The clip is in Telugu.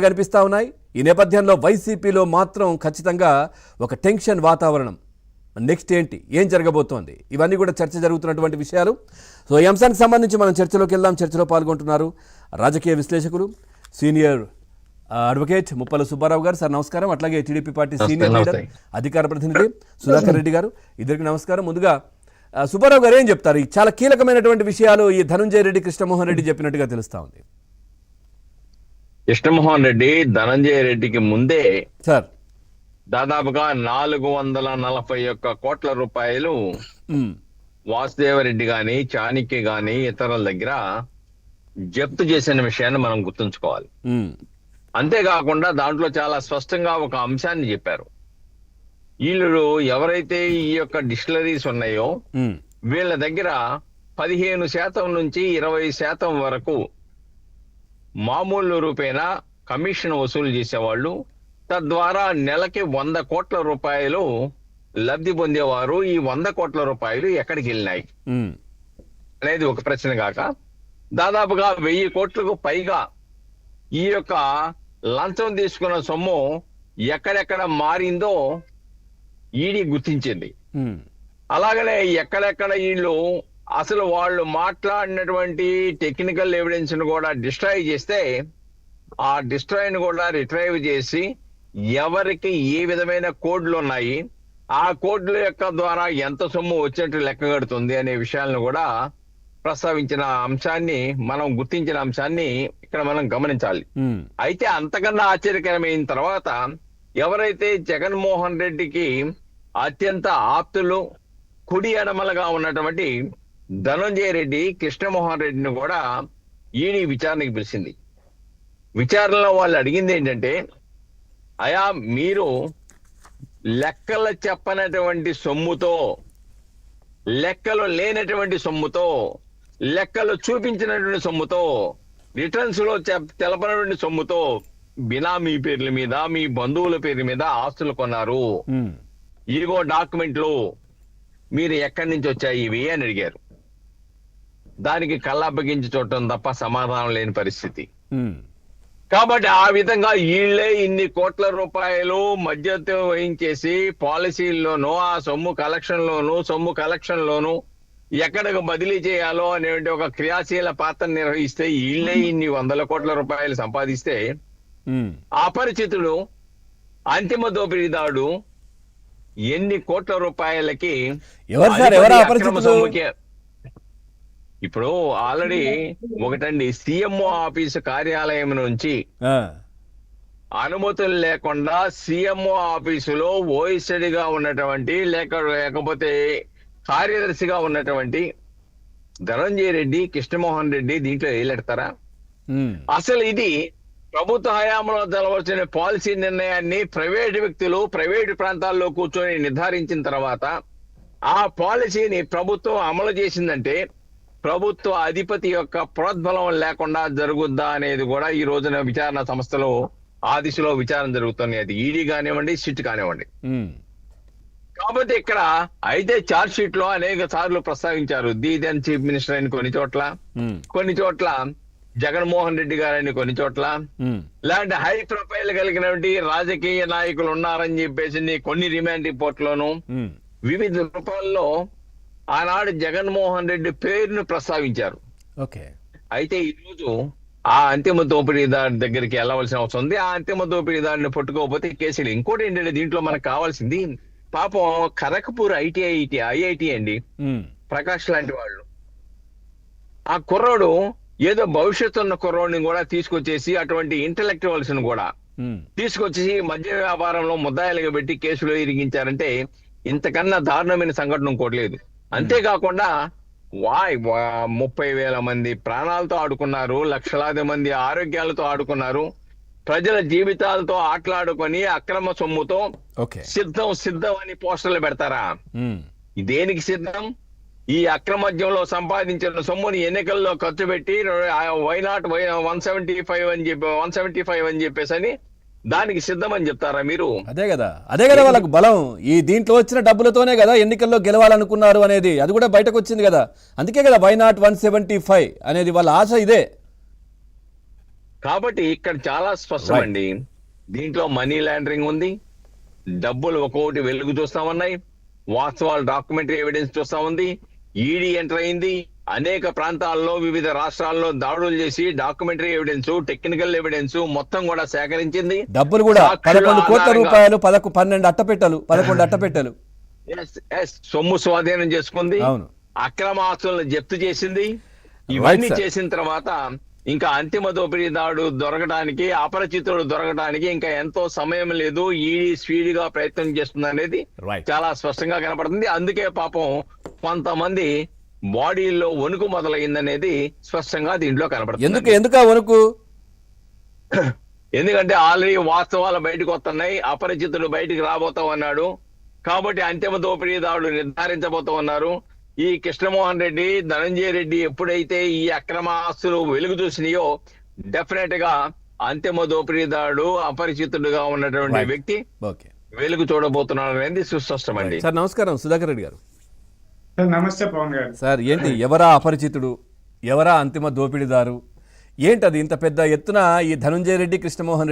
కనిపిస్తా ఉన్నాయి. ఈ నేపథ్యంలో వైసీపీలో మాత్రం ఖచ్చితంగా ఒక టెన్షన్ వాతావరణం. నెక్స్ట్ ఏంటి, ఏం జరగబోతోంది, ఇవన్నీ కూడా చర్చ జరుగుతున్నటువంటి విషయాలు. సో ఈ అంశానికి సంబంధించి మనం చర్చలోకి వెళ్దాం. చర్చలో పాల్గొంటున్నారు రాజకీయ విశ్లేషకులు, సీనియర్ అడ్వకేట్ ముప్పల సుబ్బారావు గారు. సార్ నమస్కారం. అట్లాగే టీడీపీ పార్టీ సీనియర్ లీడర్, అధికార ప్రతినిధి సుధాకర్ రెడ్డి గారు. ఇద్దరికి నమస్కారం. ముందుగా సుబ్బారావు గారు ఏం చెప్తారు? ఈ చాలా కీలకమైనటువంటి విషయాలు ఈ ధనంజయ రెడ్డి, కృష్ణమోహన్ రెడ్డి చెప్పినట్టుగా తెలుస్తా ఉంది. కృష్ణమోహన్ రెడ్డి ధనంజయ రెడ్డికి ముందే సార్ దాదాపుగా 441 కోట్ల రూపాయలు వాసుదేవరెడ్డి గాని, చాణక్య గాని ఇతరుల దగ్గర జప్తు చేసిన విషయాన్ని మనం గుర్తుంచుకోవాలి. అంతేకాకుండా దాంట్లో చాలా స్పష్టంగా ఒక అంశాన్ని చెప్పారు. వీళ్ళు ఎవరైతే ఈ యొక్క డిస్టిలరీస్ ఉన్నాయో వీళ్ళ దగ్గర 15% నుంచి 20% వరకు మామూలు రూపేణా కమిషన్ వసూలు చేసేవాళ్ళు, తద్వారా నెలకి 100 కోట్ల రూపాయలు లబ్ధి పొందేవారు. ఈ 100 కోట్ల రూపాయలు ఎక్కడికి వెళ్ళినాయి అనేది ఒక ప్రశ్న కాక, దాదాపుగా 1000 కోట్లకు పైగా ఈ యొక్క లంచం తీసుకున్న సొమ్ము ఎక్కడెక్కడ మారిందో ఈడీ గుర్తించింది. అలాగనే ఎక్కడెక్కడ వీళ్ళు అసలు వాళ్ళు మాట్లాడినటువంటి టెక్నికల్ ఎవిడెన్స్ ను కూడా డిస్ట్రాయ్ చేస్తే ఆ డిస్ట్రాయ్ ను కూడా రిట్రైవ్ చేసి ఎవరికి ఏ విధమైన కోడ్లు ఉన్నాయి, ఆ కోడ్ల యొక్క ద్వారా ఎంత సొమ్ము వచ్చినట్టు లెక్క కడుతుంది అనే విషయాలను కూడా ప్రస్తావించిన అంశాన్ని, మనం గుర్తించిన అంశాన్ని ఇక్కడ మనం గమనించాలి. అయితే అంతకన్నా ఆశ్చర్యకరమైన తర్వాత ఎవరైతే జగన్మోహన్ రెడ్డికి అత్యంత ఆప్తులు, కుడి ఎడమలుగా ఉన్నటువంటి ధనంజయ రెడ్డి, కృష్ణమోహన్ రెడ్డిని కూడా ఈడీ విచారణకి పిలిచింది. విచారణలో వాళ్ళు అడిగింది ఏంటంటే, అయా మీరు లెక్కలు చెప్పనటువంటి సొమ్ముతో, లెక్కలు లేనటువంటి సొమ్ముతో, లెక్కలు చూపించినటువంటి సొమ్ముతో, రిటర్న్స్ లో తెలపనటువంటి సొమ్ముతో బినామీ పేర్ల మీద, మీ బంధువుల పేర్ల మీద ఆస్తులు కొన్నారు. ఇదిగో డాక్యుమెంట్లు, మీరు ఎక్కడి నుంచి వచ్చాయి ఇవి అని అడిగారు. దానికి కళ్ళప్పగించి చూడటం తప్ప సమాధానం లేని పరిస్థితి. కాబట్టి ఆ విధంగా వీళ్ళే ఇన్ని కోట్ల రూపాయలు మధ్యతో వహించేసి పాలసీల్లోనూ, ఆ సొమ్ము కలెక్షన్ లోను ఎక్కడికి బదిలీ చేయాలో అనేటువంటి ఒక క్రియాశీల పాత్ర నిర్వహిస్తే వీళ్ళే ఇన్ని 100 కోట్ల రూపాయలు సంపాదిస్తే, అపరిచితుడు అంతిమ దోపిడీదారుడు ఎన్ని కోట్ల రూపాయలకి ఇప్పుడు ఆల్రెడీ ఒకటండి, సీఎంఓ ఆఫీసు కార్యాలయం నుంచి అనుమతులు లేకుండా సీఎంఓ ఆఫీసులో ఓఎస్డీగా ఉన్నటువంటి లేకపోతే కార్యదర్శిగా ఉన్నటువంటి ధనంజయ రెడ్డి, కృష్ణమోహన్ రెడ్డి దీంట్లో వేలెడతారా? అసలు ఇది ప్రభుత్వ హయాంలో తెలవలసిన పాలసీ నిర్ణయాన్ని ప్రైవేటు వ్యక్తులు ప్రైవేటు ప్రాంతాల్లో కూర్చొని నిర్ధారించిన తర్వాత ఆ పాలసీని ప్రభుత్వం అమలు చేసిందంటే ప్రభుత్వ అధిపతి యొక్క ప్రోద్బలం లేకుండా జరుగుద్దా అనేది కూడా ఈ రోజున విచారణ సంస్థలో ఆ దిశలో విచారణ జరుగుతుంది. అది ఈడీ కానివ్వండి, సిట్ కానివ్వండి. కాబట్టి ఇక్కడ అయితే ఛార్జ్ షీట్ లో అనేక సార్లు ప్రస్తావించారు ది దెన్ చీఫ్ మినిస్టర్ అని కొన్ని చోట్ల జగన్మోహన్ రెడ్డి గారని కొన్ని చోట్ల, ఇలాంటి హై ప్రొఫైల్ కలిగినటువంటి రాజకీయ నాయకులు ఉన్నారని చెప్పేసి కొన్ని రిమాండ్ రిపోర్ట్లోను వివిధ రూపాల్లో ఆనాడు జగన్మోహన్ రెడ్డి పేరును ప్రస్తావించారు. అయితే ఈ రోజు ఆ అంతిమ దోపిడీదారు దగ్గరికి వెళ్ళవలసిన అవసరం ఉంది. ఆ అంతిమ దోపిడీదారిని పట్టుకోకపోతే కేసులు. ఇంకోటి ఏంటంటే దీంట్లో మనకు కావాల్సింది, పాపం ఖరగ్పూర్ ఐఐటి అండి, ప్రకాష్ లాంటి వాళ్ళు, ఆ కుర్రోడు ఏదో భవిష్యత్తు ఉన్న కుర్రోడిని కూడా తీసుకొచ్చేసి అటువంటి ఇంటలెక్చువల్స్ ను కూడా తీసుకొచ్చేసి మద్య వ్యాపారంలో ముద్దాయిలుగా పెట్టి కేసులో ఇరిగించారంటే ఇంతకన్నా దారుణమైన సంఘటన ఇంకోటి లేదు. అంతేకాకుండా 30,000 మంది ప్రాణాలతో ఆడుకున్నారు, లక్షలాది మంది ఆరోగ్యాలతో ఆడుకున్నారు, ప్రజల జీవితాలతో ఆటలాడుకొని అక్రమ సొమ్ముతో సిద్ధం అని పోస్టర్లు పెడతారా? దేనికి సిద్ధం? ఈ అక్రమద్యంలో సంపాదించిన సొమ్ముని ఎన్నికల్లో ఖర్చు పెట్టి వైనాట్ 175 అని చెప్పేసి దానికి సిద్ధమని చెప్తారా మీరు? అదే కదా వాళ్ళకు బలం. ఈ దీంట్లో వచ్చిన డబ్బులతోనే కదా ఎన్నికల్లో గెలవాలనుకున్నారు అనేది, అది కూడా బయటకు వచ్చింది కదా. అందుకే కదా వైనాట్ 175 అనేది వాళ్ళ ఆశ. ఇదే కాబట్టి ఇక్కడ చాలా స్పష్టమండి. దీంట్లో మనీ లాండరింగ్ ఉంది, డబ్బులు ఒక్కొక్కటి వెలుగు చూస్తా ఉన్నాయి, వాస్తవాలు డాక్యుమెంటరీ ఎవిడెన్స్ చూస్తా ఉంది, ఈడీ ఎంటర్ అయింది, అనేక ప్రాంతాల్లో వివిధ రాష్ట్రాల్లో దాడులు చేసి డాక్యుమెంటరీ ఎవిడెన్స్, టెక్నికల్ ఎవిడెన్స్ మొత్తం కూడా సేకరించింది. డబ్బులు కూడా సాక్షుల 11 కోట్ల ఆధారంగా- రూపాయలు 11 అట్టపెట్టలు సొమ్ము స్వాధీనం చేసుకుంది, అవును. అక్రమ ఆస్తులను జప్తు చేసింది. ఇవన్నీ sir. చేసిన తర్వాత ఇంకా అంతిమ దోపిడీదారుడు దొరకడానికి, అపరిచితుడు దొరకడానికి ఇంకా ఎంతో సమయం లేదు. ఈడీ స్పీడ్గా ప్రయత్నం చేస్తుంది అనేది Right. చాలా స్పష్టంగా కనపడుతుంది. అందుకే పాపం కొంతమంది బాడీల్లో వణుకు మొదలైందనేది స్పష్టంగా దీంట్లో కనపడుతుంది. ఎందుకు ఆ వణుకు? ఎందుకంటే ఆల్రెడీ వాస్తవాలు బయటకు వస్తున్నాయి, అపరిచితుడు బయటికి రాబోతా ఉన్నాడు. కాబట్టి అంతిమ దోపిడీదారుడు నిర్ధారించబోతూ ఉన్నారు. ఈ కృష్ణమోహన్ రెడ్డి, ధనంజయ రెడ్డి ఎప్పుడైతే ఈ అక్రమ ఆస్తులు వెలుగు చూసినాయో డెఫినెట్ గా అంతిమ దోపిడీదారుడు అపరిచితుడుగా ఉన్నటువంటి Right. వ్యక్తి ఓకే వెలుగు చూడబోతున్నాడు అనేది సుస్పష్టమండి. సార్ నమస్కారం, సుధాకర్ రెడ్డి గారు. సార్ నమస్తే పవన్ గారు. సార్ ఏంటి, ఎవరా అపరిచితుడు, ఎవరా అంతిమ దోపిడీదారు, ఏంటది ఇంత పెద్ద ఎత్తున ఈ ధనంజయ రెడ్డి, కృష్ణమోహన్ రెడ్డి